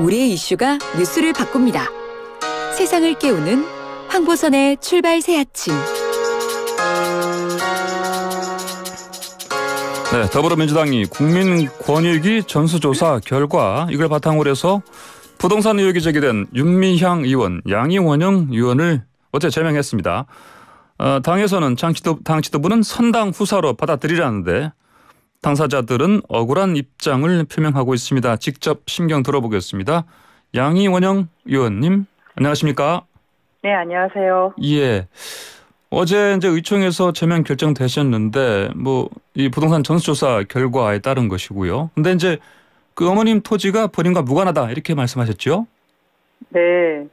우리의 이슈가 뉴스를 바꿉니다. 세상을 깨우는 황보선의 출발 새 아침. 네, 더불어민주당이 국민권익위 전수조사 결과 이걸 바탕으로 해서 부동산 의혹이 제기된 윤미향 의원, 양이원영 의원을 어제 제명했습니다. 당에서는 당 지도부는 선당 후사로 받아들이라는데 당사자들은 억울한 입장을 표명하고 있습니다. 직접 심경 들어보겠습니다. 양이원영 의원님, 안녕하십니까? 네, 안녕하세요. 예. 어제 이제 의총에서 제명 결정되셨는데 이 부동산 전수조사 결과에 따른 것이고요. 근데 이제 그 어머님 토지가 본인과 무관하다 이렇게 말씀하셨죠? 네.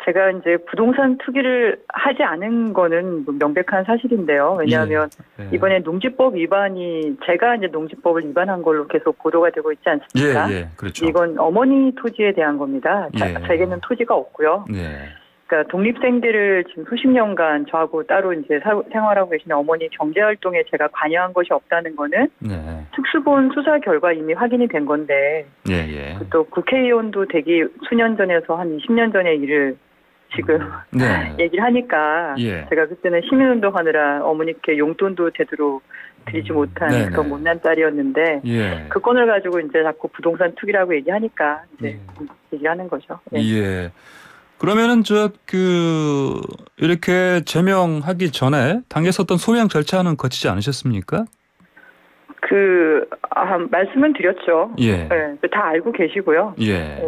제가 이제 부동산 투기를 하지 않은 거는 명백한 사실인데요. 왜냐하면 예. 이번에 농지법 위반이 제가 이제 농지법을 위반한 걸로 계속 보도가 되고 있지 않습니까? 예, 그렇죠. 이건 어머니 토지에 대한 겁니다. 예. 제게는 토지가 없고요. 네. 그러니까 독립생계를 지금 수십 년간 저하고 따로 이제 생활하고 계시는 어머니 경제활동에 제가 관여한 것이 없다는 거는 네. 특수본 수사 결과 이미 확인이 된 건데 예. 또 국회의원도 되기 수년 전에서 한 20년 전의 일을 지금 네. 얘기를 하니까 예. 제가 그때는 시민운동하느라 어머니께 용돈도 제대로 드리지 못한 네네. 그런 못난 딸이었는데 예. 그 건을 가지고 이제 자꾸 부동산 투기라고 얘기하니까 이제 얘기하는 거죠. 네. 예. 그러면은 이렇게 제명하기 전에 당에서 어떤 소명 절차는 거치지 않으셨습니까? 말씀은 드렸죠. 예. 네, 다 알고 계시고요. 예.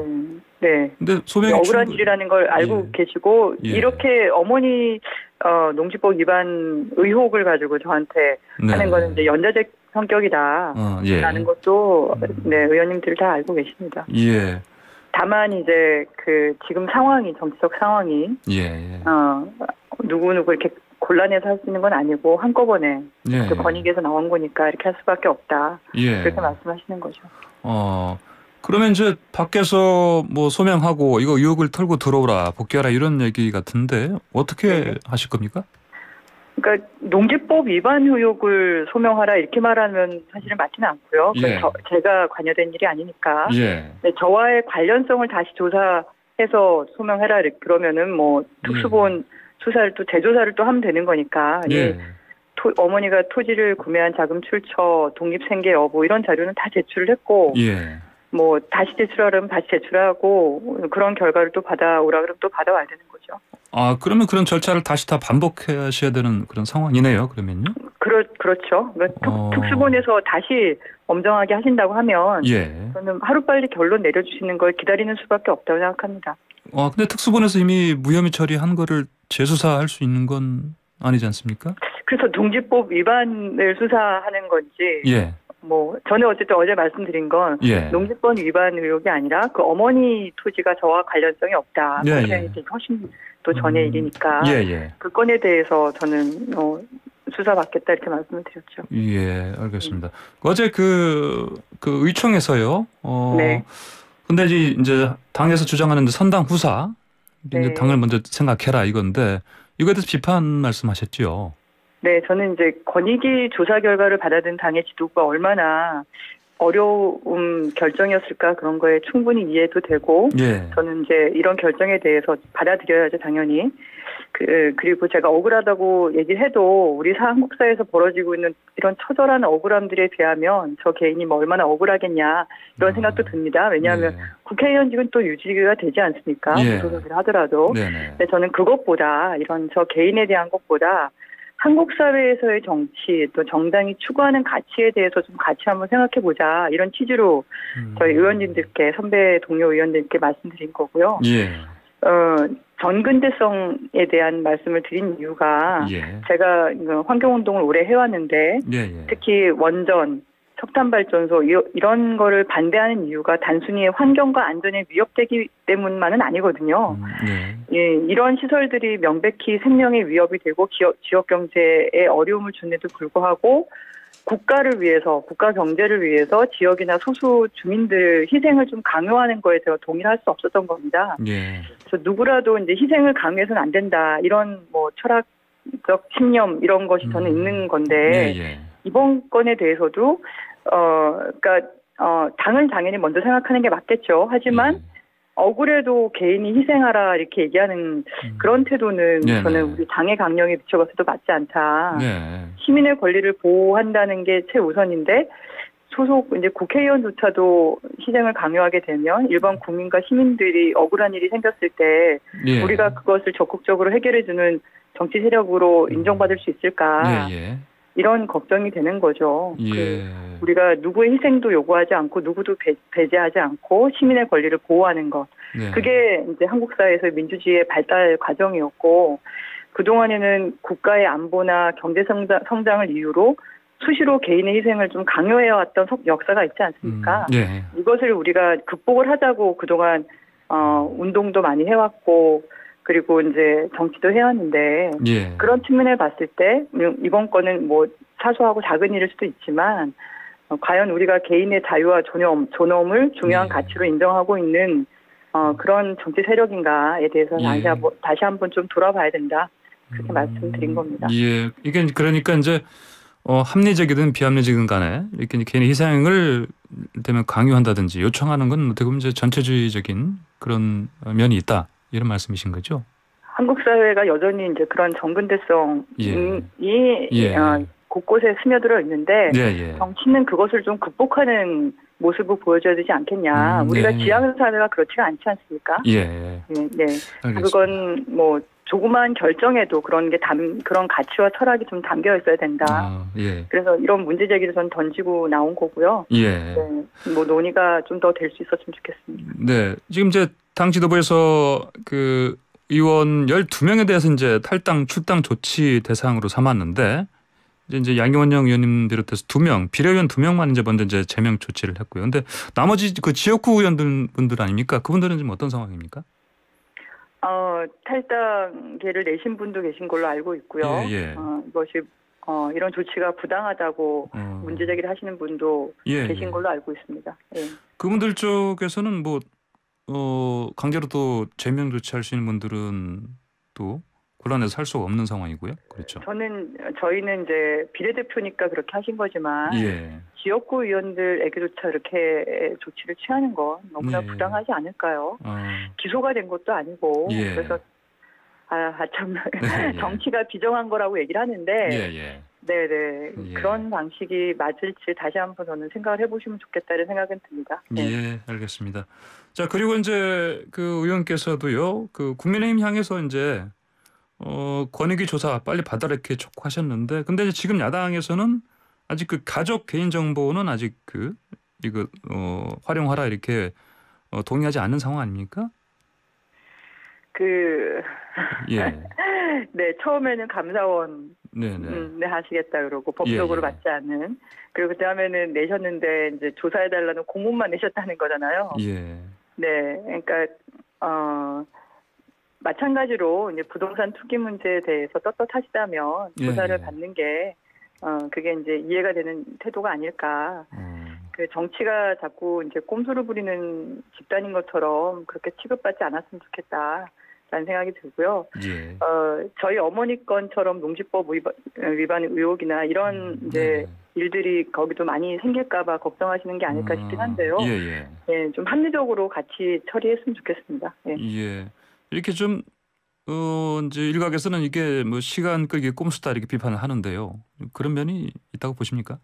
네. 근데 소명이 억울한 일이라는 걸 알고 계시고 예. 이렇게 어머니 농지법 위반 의혹을 가지고 저한테 하는 거는 이제 연좌제 성격이다라는 것도 네, 의원님들 다 알고 계십니다. 예. 다만 이제 지금 상황이 정치적 상황이 누구누구 이렇게 곤란해서 할 수 있는 건 아니고 한꺼번에 그 권익위에서 나온 거니까 이렇게 할 수밖에 없다. 그렇게 말씀하시는 거죠. 그러면 이제 밖에서 소명하고 이거 의혹을 털고 들어오라, 복귀하라 이런 얘기 같은데 어떻게 하실 겁니까? 그러니까 농지법 위반 의혹을 소명하라 이렇게 말하면 사실은 맞지는 않고요. 제가 관여된 일이 아니니까. 네, 저와의 관련성을 다시 조사해서 소명해라 그러면은 특수본 수사를 또 재조사를 또 하면 되는 거니까. 어머니가 토지를 구매한 자금 출처, 독립생계 여부 이런 자료는 다 제출을 했고. 다시 제출하려면 다시 제출하고 그런 결과를 또 받아오라 그러면 또 받아와야 되는 거죠. 그러면 그런 절차를 다시 다 반복하셔야 되는 그런 상황이네요. 그러면요? 그렇죠. 특수본에서 다시 엄정하게 하신다고 하면 저는 하루빨리 결론 내려주시는 걸 기다리는 수밖에 없다고 생각합니다. 근데 특수본에서 이미 무혐의 처리한 거를 재수사할 수 있는 건 아니지 않습니까? 그래서 농지법 위반을 수사하는 건지 저는 어쨌든 어제 말씀드린 건 농지법 위반 의혹이 아니라 그 어머니 토지가 저와 관련성이 없다. 훨씬 또 전의 일이니까 그 건에 대해서 저는 수사받겠다 이렇게 말씀을 드렸죠. 예, 알겠습니다. 어제 그 의총에서요. 근데 이제 당에서 주장하는 선당 후사, 이제 당을 먼저 생각해라 이건데 이거에 대해서 비판 말씀하셨죠. 네, 저는 이제 권익위 조사 결과를 받아든 당의 지도부가 얼마나 어려운 결정이었을까 그런 거에 충분히 이해도 되고 저는 이제 이런 결정에 대해서 받아들여야죠 당연히. 그리고 제가 억울하다고 얘기해도 우리 한국 사회에서 벌어지고 있는 이런 처절한 억울함들에 비하면 저 개인이 얼마나 억울하겠냐 이런 생각도 듭니다. 왜냐하면 국회의원직은 또 유지가 되지 않습니까? 부도덕을 하더라도. 근데 저는 그것보다 저 개인에 대한 것보다 한국 사회에서의 정치 또 정당이 추구하는 가치에 대해서 좀 같이 한번 생각해보자 이런 취지로 저희 의원님들께 선배 동료 의원들께 말씀드린 거고요. 전근대성에 대한 말씀을 드린 이유가 제가 환경운동을 오래 해왔는데 특히 원전, 석탄발전소 이런 거를 반대하는 이유가 단순히 환경과 안전에 위협되기 때문만은 아니거든요. 이런 시설들이 명백히 생명에 위협이 되고 지역 경제에 어려움을 주는데도 불구하고 국가를 위해서, 국가 경제를 위해서 지역이나 소수 주민들 희생을 좀 강요하는 거에 제가 동의를 할 수 없었던 겁니다. 그래서 누구라도 이제 희생을 강요해서는 안 된다. 이런 철학적 신념 이런 것이 저는 있는 건데 이번 건에 대해서도 당을 당연히 먼저 생각하는 게 맞겠죠. 하지만 억울해도 개인이 희생하라 이렇게 얘기하는 그런 태도는 네네. 저는 우리 당의 강령에 비춰봤어도 맞지 않다. 네. 시민의 권리를 보호한다는 게 최우선인데 소속 이제 국회의원조차도 희생을 강요하게 되면 일반 국민과 시민들이 억울한 일이 생겼을 때 예. 우리가 그것을 적극적으로 해결해주는 정치 세력으로 인정받을 수 있을까? 예, 예. 이런 걱정이 되는 거죠. 예. 우리가 누구의 희생도 요구하지 않고 누구도 배제하지 않고 시민의 권리를 보호하는 것. 네. 그게 이제 한국 사회에서 민주주의의 발달 과정이었고 그동안에는 국가의 안보나 경제 성장을 이유로 수시로 개인의 희생을 좀 강요해왔던 역사가 있지 않습니까? 예. 이것을 우리가 극복을 하자고 그동안 운동도 많이 해왔고 그리고 이제 정치도 해왔는데 예. 그런 측면을 봤을 때 이번 건은 뭐 사소하고 작은 일일 수도 있지만 과연 우리가 개인의 자유와 존엄을 중요한 가치로 인정하고 있는 그런 정치 세력인가에 대해서 다시 한번 좀 돌아봐야 된다. 그렇게 말씀드린 겁니다. 예. 이게 그러니까 이제 합리적이든 비합리적이든 간에 이렇게 개인의 희생을 되면 강요한다든지 요청하는 건 어떻게 보면 이제 전체주의적인 그런 면이 있다. 이런 말씀이신 거죠? 한국 사회가 여전히 이제 그런 정근대성이 곳곳에 스며들어 있는데 정치는 그것을 좀 극복하는 모습을 보여줘야 되지 않겠냐. 우리가 지향하는 사회가 그렇지가 않지 않습니까? 네. 그건 뭐 조그마한 결정에도 그런 가치와 철학이 좀 담겨 있어야 된다. 그래서 이런 문제 제기를 전 던지고 나온 거고요. 네. 뭐 논의가 좀 더 될 수 있었으면 좋겠습니다. 네. 지금 이제 당 지도부에서 그 의원 12명에 대해서 이제 탈당, 출당 조치 대상으로 삼았는데 이제 양경원 의원님 비롯해서 2명, 비례의원 2명만 이제 먼저 이제 제명 조치를 했고요. 근데 나머지 그 지역구 의원분들 아닙니까? 그분들은 지금 어떤 상황입니까? 탈당계를 내신 분도 계신 걸로 알고 있고요. 이것이 이런 조치가 부당하다고 문제 제기를 하시는 분도 계신 걸로 알고 있습니다. 그분들 쪽에서는 뭐 강제로 또 제명 조치할 수 있는 분들은 또 곤란해서 살 수가 없는 상황이고요. 그렇죠. 저희는 이제 비례대표니까 그렇게 하신 거지만 지역구 의원들에게조차 이렇게 조치를 취하는 건 너무나 부당하지 않을까요? 기소가 된 것도 아니고 그래서 참 정치가 비정한 거라고 얘기를 하는데 그런 방식이 맞을지 다시 한번 저는 생각을 해보시면 좋겠다는 생각은 듭니다. 예, 알겠습니다. 자, 그리고 이제 그 의원께서도요, 그 국민의힘 향해서 이제 권익위 조사 빨리 받아라 이렇게 촉구하셨는데, 근데 이제 지금 야당에서는 아직 그 가족 개인 정보는 아직 이거 활용하라 이렇게 동의하지 않는 상황 아닙니까? 네, 처음에는 감사원 하시겠다 그러고 법적으로 맞지 않는 그리고 그다음에는 내셨는데 이제 조사해달라는 공문만 내셨다는 거잖아요. 네, 그러니까 마찬가지로 이제 부동산 투기 문제에 대해서 떳떳하시다면 조사를 받는 게 그게 이제 이해가 되는 태도가 아닐까. 그 정치가 자꾸 이제 꼼수를 부리는 집단인 것처럼 그렇게 취급받지 않았으면 좋겠다라는 생각이 들고요. 저희 어머니 건처럼 농지법 위반 의혹이나 이런 이제 일들이 거기도 많이 생길까봐 걱정하시는 게 아닐까 싶긴 한데요. 좀 합리적으로 같이 처리했으면 좋겠습니다. 이렇게 좀 이제 일각에서는 이게 뭐 시간 끌기 꼼수다 이렇게 비판을 하는데요. 그런 면이 있다고 보십니까?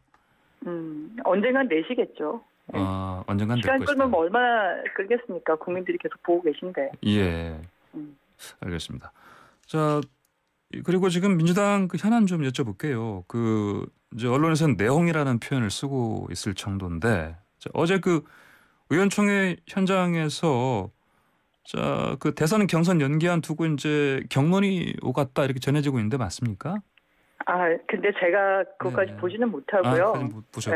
언젠간 내시겠죠. 언젠간 시간 될 것이다. 끌면 뭐 얼마나 끌겠습니까? 국민들이 계속 보고 계신데. 알겠습니다. 자, 그리고 지금 민주당 그 현안 좀 여쭤볼게요. 이제 언론에서는 내홍이라는 표현을 쓰고 있을 정도인데 어제 그 의원총회 현장에서 그 대선 경선 연기안 두고 이제 경론이 오갔다 이렇게 전해지고 있는데 맞습니까? 근데 제가 그것까지 보지는 못하고요.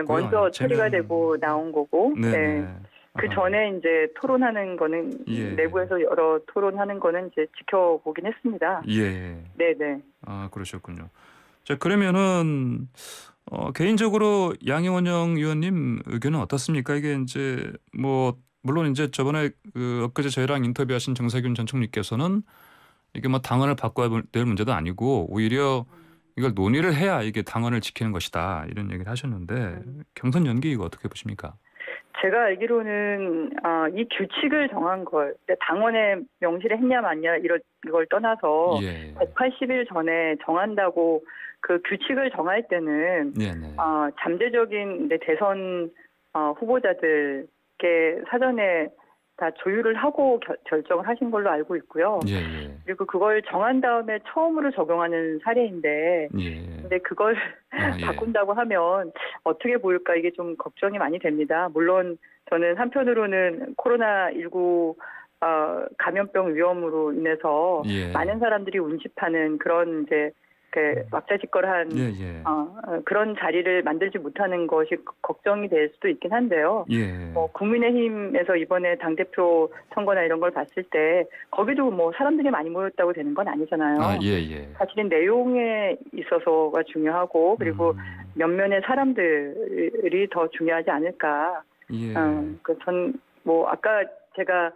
먼저 처리가 되고 나온 거고. 그 전에 이제 토론하는 거는 내부에서 여러 토론하는 거는 이제 지켜보긴 했습니다. 네네. 그러셨군요. 자, 그러면은 개인적으로 양희원영 의원님 의견은 어떻습니까? 이게 이제 뭐 물론 이제 저번에 엊그제 저희랑 인터뷰하신 정세균 전 총리께서는 이게 뭐 당헌을 바꿔야 될 문제도 아니고 오히려 이걸 논의를 해야 이게 당헌을 지키는 것이다 이런 얘기를 하셨는데 경선 연기 이거 어떻게 보십니까? 제가 알기로는 이 규칙을 정한 걸 당원에 명시를 했냐 마냐 이걸 떠나서 180일 전에 정한다고 그 규칙을 정할 때는 잠재적인 대선 후보자들께 사전에 다 조율을 하고 결정을 하신 걸로 알고 있고요. 그리고 그걸 정한 다음에 처음으로 적용하는 사례인데, 근데 그걸 바꾼다고 하면 어떻게 보일까 이게 좀 걱정이 많이 됩니다. 물론 저는 한편으로는 코로나19 감염병 위험으로 인해서 많은 사람들이 운집하는 그런 이제 왁자지껄한 그런 자리를 만들지 못하는 것이 걱정이 될 수도 있긴 한데요. 국민의힘에서 이번에 당대표 선거나 이런 걸 봤을 때 거기도 뭐 사람들이 많이 모였다고 되는 건 아니잖아요. 사실은 내용에 있어서가 중요하고 그리고 몇몇의 사람들이 더 중요하지 않을까. 전 뭐 아까 제가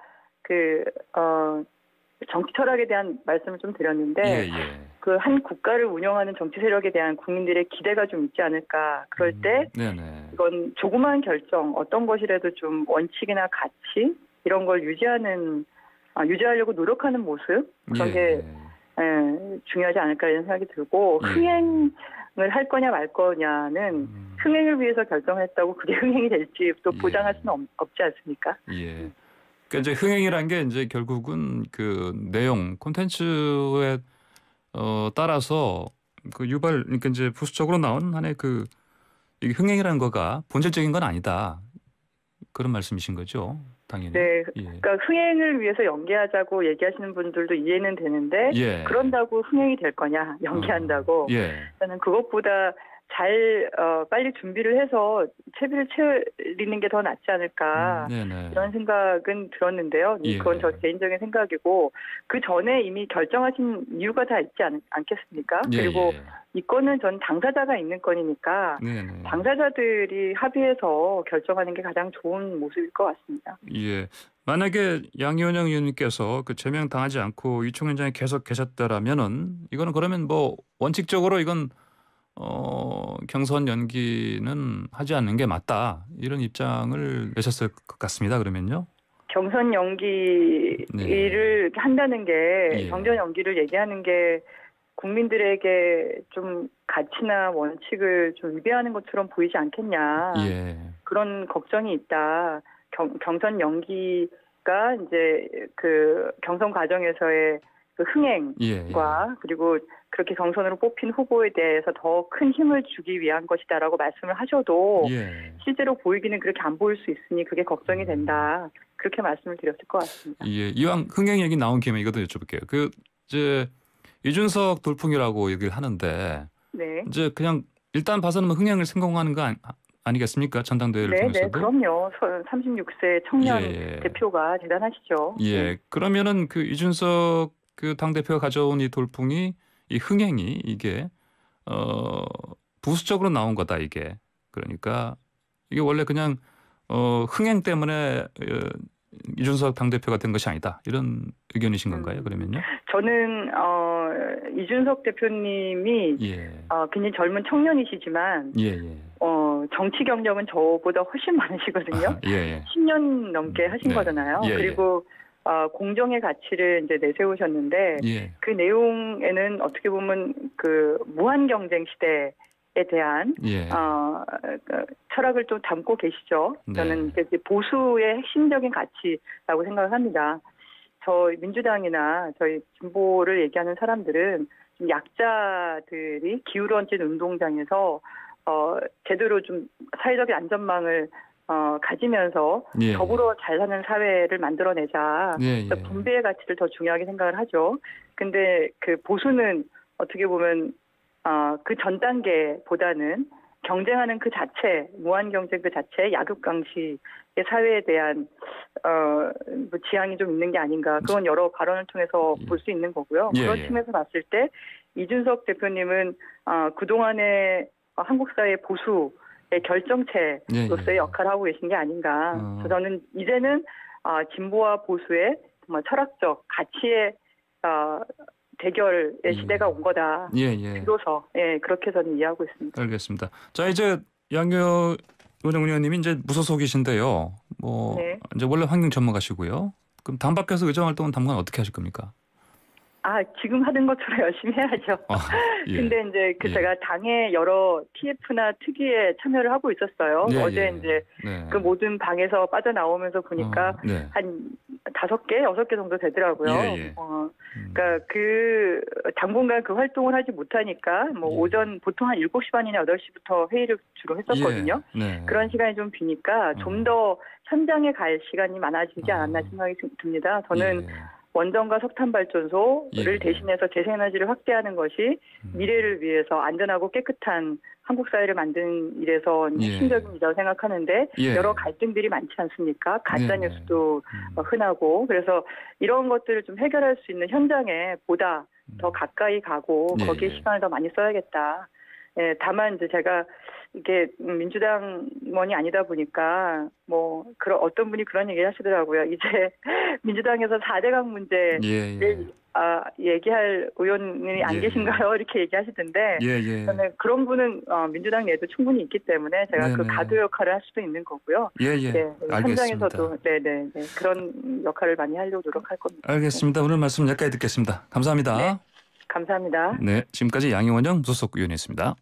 정치 철학에 대한 말씀을 좀 드렸는데 그 한 국가를 운영하는 정치 세력에 대한 국민들의 기대가 좀 있지 않을까. 그럴 때 이건 조그마한 결정 어떤 것이라도 좀 원칙이나 가치 이런 걸 유지하려고 노력하는 모습 그런 게 중요하지 않을까 이런 생각이 들고 흥행을 할 거냐 말 거냐는 흥행을 위해서 결정했다고 그게 흥행이 될지 또 보장할 수는 없지 않습니까? 그러니까 이제 흥행이란 게 이제 결국은 그 내용 콘텐츠에 따라서 그 그러니까 이제 부수적으로 나온 하나의 이게 흥행이라는 거가 본질적인 건 아니다. 그런 말씀이신 거죠, 당연히. 네, 그러니까 흥행을 위해서 연기하자고 얘기하시는 분들도 이해는 되는데 그런다고 흥행이 될 거냐, 연기한다고. 저는 그것보다 빨리 준비를 해서 채비를 채우는 게 더 낫지 않을까 이런 생각은 들었는데요. 그건 저 개인적인 생각이고 그 전에 이미 결정하신 이유가 다 있지 않겠습니까? 그리고 이 건은 전 당사자가 있는 건이니까 당사자들이 합의해서 결정하는 게 가장 좋은 모습일 것 같습니다. 만약에 양이원영 의원님께서 그 제명당하지 않고 유총 현장에 계속 계셨다라면은 이거는 그러면 뭐 원칙적으로 이건 경선 연기는 하지 않는 게 맞다. 이런 입장을 내셨을 것 같습니다. 그러면요. 경선 연기를 한다는 게 경선 연기를 얘기하는 게 국민들에게 좀 가치나 원칙을 좀 위배하는 것처럼 보이지 않겠냐. 그런 걱정이 있다. 경선 연기가 이제 그 경선 과정에서의 그 흥행과 그리고 그렇게 경선으로 뽑힌 후보에 대해서 더 큰 힘을 주기 위한 것이다라고 말씀을 하셔도 실제로 보이기는 그렇게 안 보일 수 있으니 그게 걱정이 된다. 그렇게 말씀을 드렸을 것 같습니다. 이왕 흥행 얘기 나온 김에 이것도 여쭤볼게요. 이제 이준석 돌풍이라고 얘기를 하는데 이제 그냥 일단 봐서는 흥행을 성공하는 거 아니겠습니까? 전당대회를 통해서도. 그럼요. 36세 청년 대표가 대단하시죠. 그러면은 그 이준석 그 당대표가 가져온 이 돌풍이 이 흥행이 이게 부수적으로 나온 거다 이게. 그러니까 이게 원래 그냥 흥행 때문에 이준석 당대표가 된 것이 아니다. 이런 의견이신 건가요? 그러면요? 저는 이준석 대표님이 굉장히 젊은 청년이시지만 정치 경력은 저보다 훨씬 많으시거든요. 10년 넘게 하신 거잖아요. 그리고 공정의 가치를 이제 내세우셨는데 그 내용에는 어떻게 보면 그 무한 경쟁 시대에 대한 철학을 좀 담고 계시죠. 저는 이제 보수의 핵심적인 가치라고 생각을 합니다. 저희 민주당이나 저희 진보를 얘기하는 사람들은 좀 약자들이 기울어진 운동장에서 제대로 좀 사회적인 안전망을 가지면서 더불어 잘 사는 사회를 만들어내자. 분배의 가치를 더 중요하게 생각을 하죠. 근데 그 보수는 어떻게 보면 그 전 단계보다는 경쟁하는 그 자체, 무한 경쟁 그 자체, 약육강식의 사회에 대한 뭐 지향이 좀 있는 게 아닌가. 그건 여러 발언을 통해서 볼 수 있는 거고요. 그런 측면에서 봤을 때 이준석 대표님은 그동안의 한국 사회 보수의 결정체로서의 역할을 하고 계신 게 아닌가. 그래서 저는 이제는 진보와 보수의 정말 철학적 가치의 대결의 시대가 온 거다. 비로소 그렇게 저는 이해하고 있습니다. 알겠습니다. 자 이제 양효 노정훈 의원님이 이제 무소속이신데요. 뭐 네. 이제 원래 환경 전문가시고요. 그럼 당 밖에서 의정 활동은 당분간 어떻게 하실 겁니까? 지금 하는 것처럼 열심히 해야죠. 예. 근데 이제 예. 제가 당의 여러 TF나 특위에 참여를 하고 있었어요. 예, 어제 예. 이제 네. 그 모든 방에서 빠져나오면서 보니까 네. 한 5개, 6개 정도 되더라고요. 예, 예. 그러니까 당분간 그 활동을 하지 못하니까 뭐 예. 오전 보통 한 7시 반이나 8시부터 회의를 주로 했었거든요. 예. 네. 그런 시간이 좀 비니까 좀 더 현장에 갈 시간이 많아지지 않았나 생각이 듭니다. 저는 예. 원전과 석탄 발전소를 예. 대신해서 재생에너지를 확대하는 것이 미래를 위해서 안전하고 깨끗한 한국 사회를 만드는 일에서 핵심적인 일이라고 생각하는데 예. 여러 갈등들이 많지 않습니까? 가짜 네. 뉴스도 흔하고 그래서 이런 것들을 좀 해결할 수 있는 현장에 보다 더 가까이 가고 예. 거기에 시간을 더 많이 써야겠다. 예, 다만 이제 제가 이게 민주당원이 아니다 보니까 뭐 그런 어떤 분이 그런 얘기를 하시더라고요. 이제 민주당에서 4대강 문제를 얘기할 의원이 안 계신가요? 이렇게 얘기하시던데 저는 그런 분은 민주당 내에도 충분히 있기 때문에 제가 네네. 그 가드 역할을 할 수도 있는 거고요. 네, 알겠습니다. 현장에서도 네네 그런 역할을 많이 하려고 노력할 겁니다. 알겠습니다. 오늘 말씀 여기까지 듣겠습니다. 감사합니다. 네, 감사합니다. 네, 지금까지 양희원영 무소속 의원이었습니다.